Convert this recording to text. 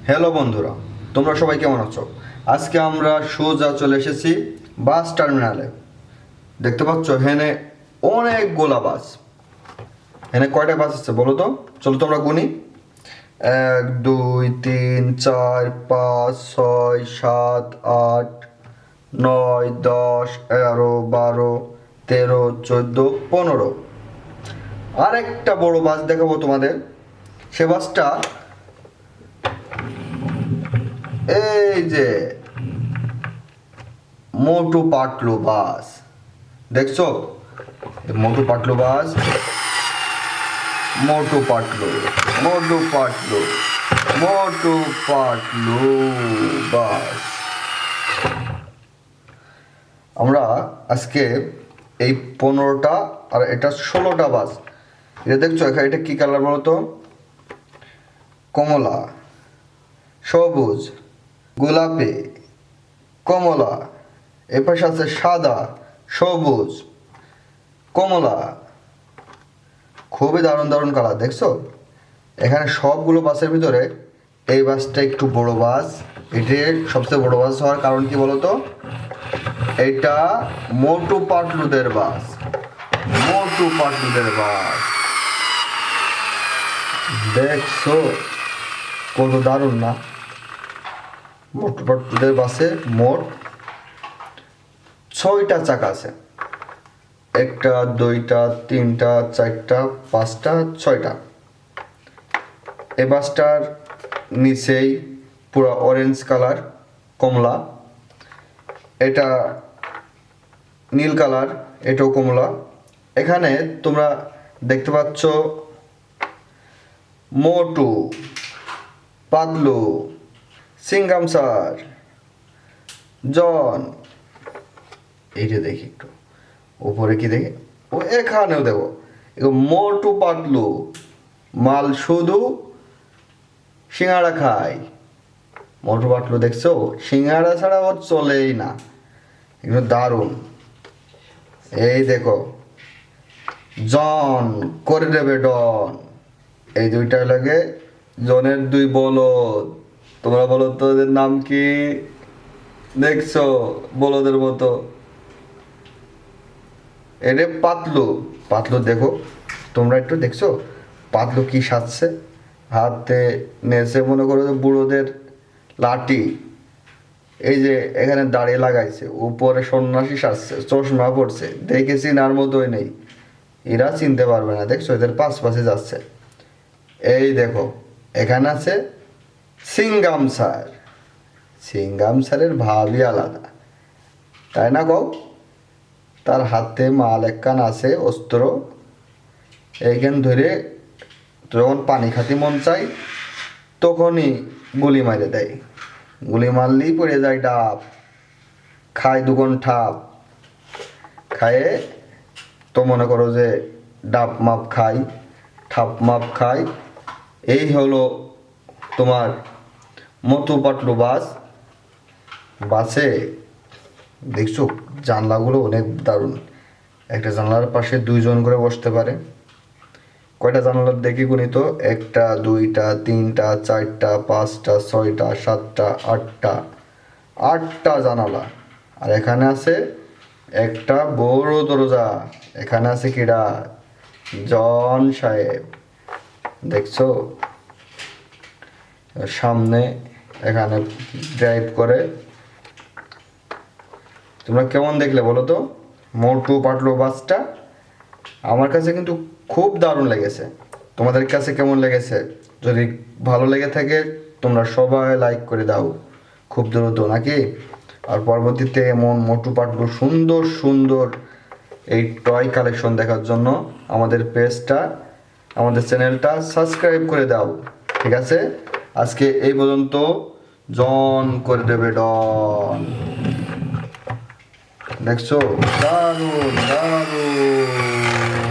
Hello বন্ধুরা, তোমরা সবাই কেমন আছো? আজকে আমরা সোজা চলে এসেছি বাস টার্মিনালে। দেখতে পাচ্ছ এখানে অনেকগুলা বাস। এখানে কয়টা বাস আছে বলো তো? চলো তোমরা গুনি। 1 2 3 4 5 6 7 8 9 10 11 12 13 14 15। আরেকটা বড় বাস দেখাবো তোমাদের। সে বাসটা এই যে মোটু পাটলু বাস। দেখছো মোটু পাটলু বাস, মোটু পাটলু, মোটু পাটলু, মোটু পাটলু বাস। আমরা আজকে এই 15টা আর এটা 16টা বাস। এটা দেখছো এখানে এটা কি কালার বলো তো? কমলা, সবুজ, গোলাপি, কমলা। এ পাশে আছে সাদা, সবুজ, কমলা। খুবই দারুণ দারুণ কালার দেখছো। এখানে সবগুলো বাসের ভিতরে এই বাসটা একটু বড় বাস। এটি সবচেয়ে বড় বাস হওয়ার কারণ কি বলতো? এটা মোটু পাটলুদের বাস, মোটু পাটলুদের বাস। দেখছো কত দারুণ না? মোটু পাটলুদের বাসে মোট 6টা চাকা আছে। 1টা 2টা 3টা 4টা 5টা 6টা। এই বাসটার নিচেই পুরো অরেঞ্জ কালার, কমলা। এটা নীল কালার, এটাও কমলা। এখানে তোমরা দেখতে পাচ্ছ মোটু পাতলু, সিঙ্গাম স্যার, জন। এইটা দেখি একটু উপরে কি দেখি, ও এখানেও দেখো মোটু পাতলু মাল শুধু সিঙ্গাড়া খায়। মোটু পাতলু দেখছো, সিঙ্গাড়া ছাড়া ওর চলেই না। এগুলো দারুণ। এই দেখো জন করে দেবে ডন। এই দুইটা লাগে জনের 2 বলদ। তোমরা বলো তো এদের নাম কি? দেখছো বলদের মতো। এরে পাতলু, পাতলু দেখো তোমরা একটু দেখছো পাতলু কি সাজছে? হাতে নেছে মনে করো যে বুড়োদের লাঠি। এই যে এখানে দাড়ি লাগাইছে, উপরে সন্ন্যাসী সাজছে, চশমা পড়ছে, দেখে চিনার মতোই নেই। এরা চিনতে পারবে না। দেখছো এদের পাশে যাচ্ছে। এই দেখো এখানে আছে সিঙ্গাম স্যার। সিঙ্গাম স্যারের ভাবই আলাদা, তাই না কও? তার হাতে মাল একখান আছে, অস্ত্র। এইখান ধরে যখন পানি খাতি মন চাই তখনই গুলি মারে দেয়। গুলি মারলেই পড়ে যায় ডাব, খায় 2 ঠাপ। খায়ে তো মনে করো যে ডাব মাপ খাই, ঠাপ মাপ খাই। এই হলো তোমার মোটু পাতলু বাস। বাসে দেখছো জানলাগুলো অনেক দারুণ। একটা জানলার পাশে 2 জন করে বসতে পারে। কয়টা জানালা দেখি গুনি তো? 1টা 2টা 3টা 4টা 5টা 6টা 7টা 8টা। 8টা জানালা। আর এখানে আছে একটা বড় দরজা। এখানে আছে কিডা? জন সাহেব। দেখছো সামনে এখানে ড্রাইভ করে। তোমরা কেমন দেখলে বলো তো মোটু পাতলু বাসটা? আমার কাছে কিন্তু খুব দারুণ লেগেছে। তোমাদের কাছে কেমন লেগেছে? যদি ভালো লেগে থাকে তোমরা সবাই লাইক করে দাও খুব দ্রুত, নাকি? আর পরবর্তীতে এমন মোটু পাতলু সুন্দর সুন্দর এই টয় কালেকশন দেখার জন্য আমাদের পেজটা, আমাদের চ্যানেলটা সাবস্ক্রাইব করে দাও। ঠিক আছে, আজকে এই পর্যন্ত। জন করে দেবে ডন। দেখছো দারুণ দারুণ।